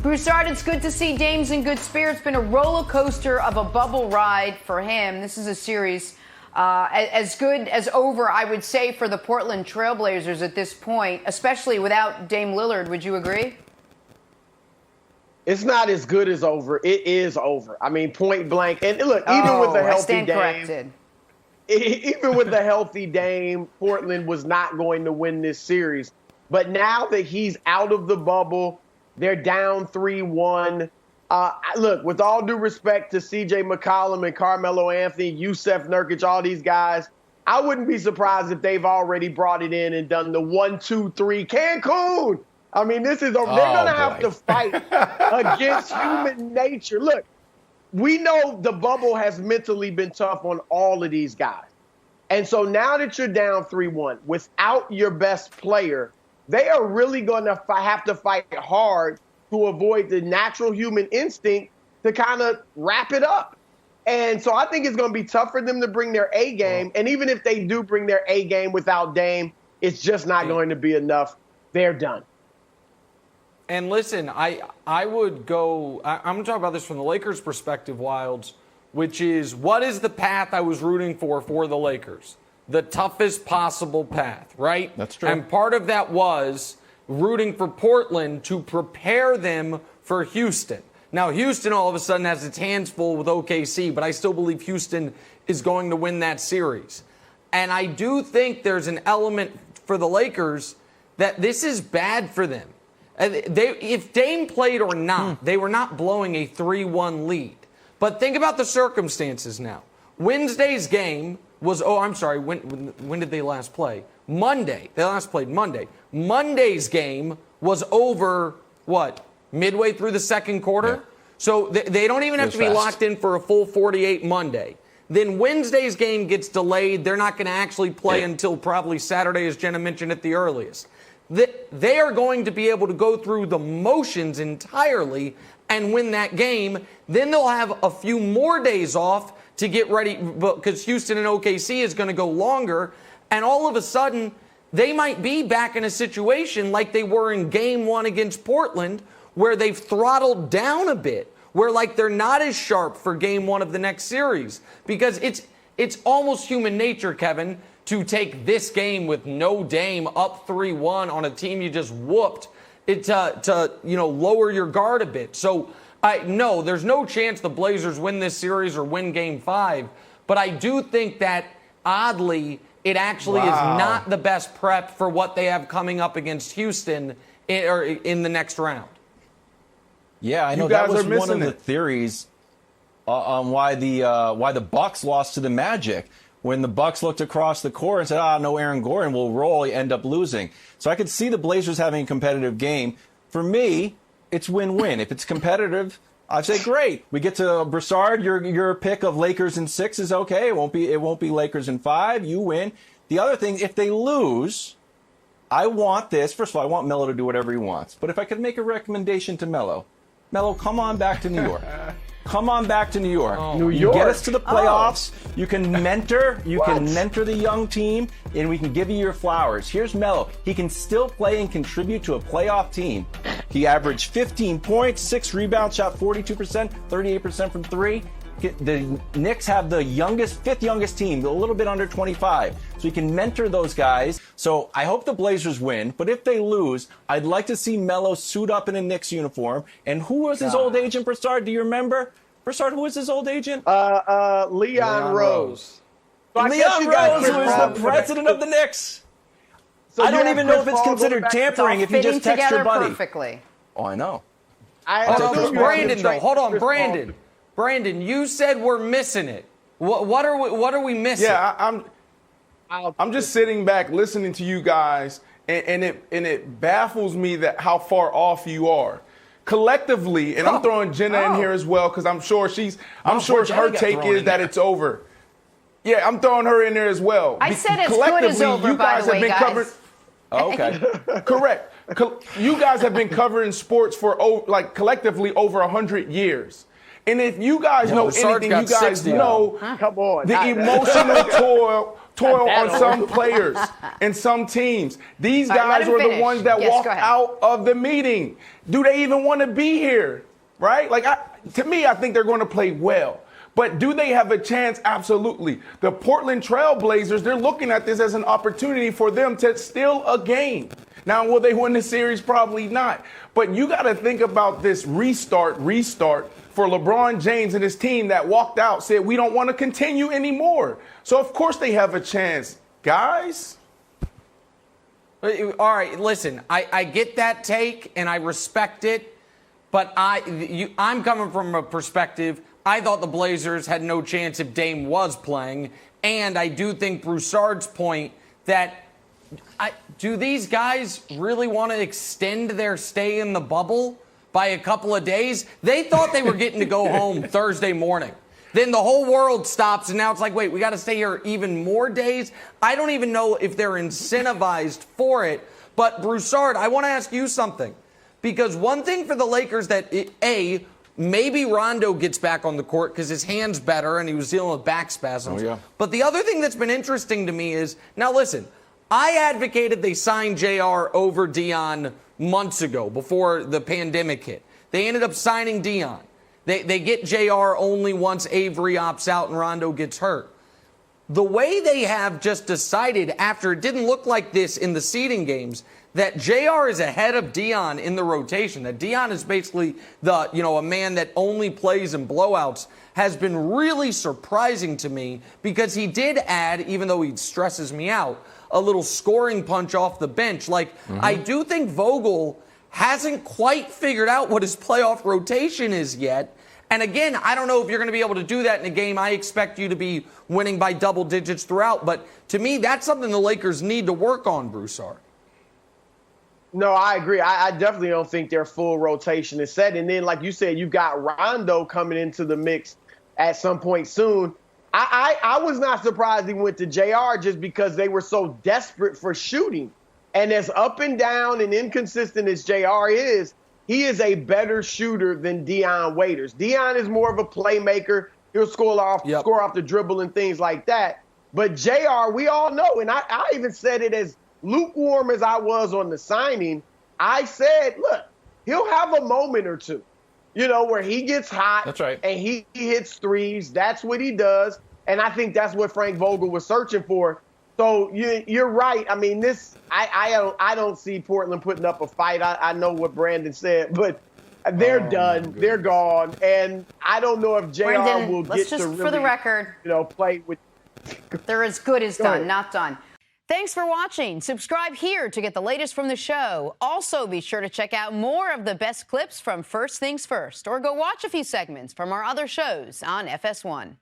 Broussard, it's good to see Dame's in good spirits. Been a roller coaster of a bubble ride for him. This is a series as good as over, I would say, for the Portland Trailblazers at this point, especially without Dame Lillard. Would you agree? It's not as good as over. It is over. I mean, point blank. And look, even with the healthy Dame, even with the healthy Dame, Portland was not going to win this series. But now that he's out of the bubble, they're down 3-1. Look, with all due respect to C.J. McCollum and Carmelo Anthony, Yusef Nurkic, all these guys, I wouldn't be surprised if they've already brought it in and done the 1, 2, 3 Cancun. I mean, this is they're going to have to fight against human nature. Look, we know the bubble has mentally been tough on all of these guys. And so now that you're down 3-1 without your best player, they are really going to have to fight hard to avoid the natural human instinct to kind of wrap it up. And so I think it's going to be tough for them to bring their A game. And even if they do bring their A game without Dame, it's just not going to be enough. They're done. And listen, I would go, I'm going to talk about this from the Lakers' perspective, Wilds, which is what is the path I was rooting for the Lakers? The toughest possible path, right? That's true. And part of that was rooting for Portland to prepare them for Houston. Now, Houston all of a sudden has its hands full with OKC, but I still believe Houston is going to win that series. And I do think there's an element for the Lakers that this is bad for them. If Dame played or not, they were not blowing a 3-1 lead. But think about the circumstances now. Wednesday's game was, when did they last play? Monday. They last played Monday. Monday's game was over, midway through the second quarter? Yeah. So they don't even have to be locked in for a full 48 Monday. Then Wednesday's game gets delayed. They're not going to actually play until probably Saturday, as Jenna mentioned, at the earliest. They are going to be able to go through the motions entirely and win that game. Then they'll have a few more days off to get ready because Houston and OKC is going to go longer. And all of a sudden, they might be back in a situation like they were in Game 1 against Portland where they've throttled down a bit, where they're not as sharp for Game 1 of the next series. Because it's almost human nature, Kevin, to take this game with no Dame up 3-1 on a team you just whooped to lower your guard a bit. So no, there's no chance the Blazers win this series or win Game 5. But I do think that, oddly, it actually is not the best prep for what they have coming up against Houston in the next round. Yeah, I know that was one of the theories on why the Bucks lost to the Magic. When the Bucks looked across the court and said, no, Aaron Gordon will roll, you end up losing. So I could see the Blazers having a competitive game. For me, it's win-win. If it's competitive, I'd say great. We get to Broussard, your pick of Lakers in 6 is okay. It won't be Lakers in 5. You win. The other thing, if they lose, I want this. First of all, I want Melo to do whatever he wants. But if I could make a recommendation to Melo, come on back to New York. Come on back to New York. New York. You get us to the playoffs. You can mentor. You can mentor the young team, and we can give you your flowers. Here's Melo. He can still play and contribute to a playoff team. He averaged 15 points, 6 rebounds, shot 42%, 38% from 3. The Knicks have the fifth youngest team, a little bit under 25. So you can mentor those guys. So I hope the Blazers win. But if they lose, I'd like to see Melo suit up in a Knicks uniform. And who was his old agent, Broussard? Do you remember? Broussard, who was his old agent? Leon Rose. So Leon Rose was the president of the Knicks. So I don't even know if it's considered tampering if you just text your buddy. Perfectly. Oh, I know. Hold on, Brandon. Brandon, you said we're missing it. What are we missing? Yeah, I'm just sitting back listening to you guys, and it baffles me that how far off you are. Collectively, and I'm throwing Jenna in here as well because I'm sure her take is that it's over. Yeah, I'm throwing her in there as well. I said it's good as over, by the way, guys. Okay. Correct. You guys have been covering sports for collectively over 100 years. And if you guys know anything, you guys know Come on. the emotional toil on some players and some teams. These guys were the ones that walked out of the meeting. Do they even want to be here? Right? Like, to me, I think they're going to play well. But do they have a chance? Absolutely. The Portland Trail Blazers, they're looking at this as an opportunity for them to steal a game. Now, will they win the series? Probably not. But you got to think about this restart for LeBron James and his team that walked out, said, we don't want to continue anymore. So, of course, they have a chance. Guys? All right, listen, I get that take, and I respect it. But I'm coming from a perspective, I thought the Blazers had no chance if Dame was playing. And I do think Broussard's point that do these guys really want to extend their stay in the bubble by a couple of days? They thought they were getting to go home Thursday morning. Then the whole world stops, and now it's like, wait, we got to stay here even more days? I don't even know if they're incentivized for it. But, Broussard, I want to ask you something. Because one thing for the Lakers that, maybe Rondo gets back on the court because his hand's better and he was dealing with back spasms. Oh, yeah. But the other thing that's been interesting to me is, now listen, I advocated they sign JR over Dion months ago before the pandemic hit. They ended up signing Dion. They get JR only once Avery opts out and Rondo gets hurt. The way they have just decided after it didn't look like this in the seeding games that JR is ahead of Dion in the rotation, that Dion is basically a man that only plays in blowouts, has been really surprising to me because he did add, even though he stresses me out, a little scoring punch off the bench. I do think Vogel hasn't quite figured out what his playoff rotation is yet. And again, I don't know if you're going to be able to do that in a game. I expect you to be winning by double digits throughout. But to me, that's something the Lakers need to work on, Broussard. No, I agree. I definitely don't think their full rotation is set. And then, like you said, you've got Rondo coming into the mix at some point soon. I was not surprised he went to JR just because they were so desperate for shooting. And as up and down and inconsistent as JR is, he is a better shooter than Dion Waiters. Dion is more of a playmaker. He'll score off the dribble and things like that. But JR, we all know, and I even said it as lukewarm as I was on the signing, I said, look, he'll have a moment or two, where he gets hot. That's right. And he hits threes. That's what he does. And I think that's what Frank Vogel was searching for. So you're right. I mean, I don't see Portland putting up a fight. I know what Brandon said, but they're done. They're gone. And I don't know if JR Brandon, will get to really, for the record, play with. They're as good as done, not done. Thanks for watching. Subscribe here to get the latest from the show. Also, be sure to check out more of the best clips from First Things First, or go watch a few segments from our other shows on FS1.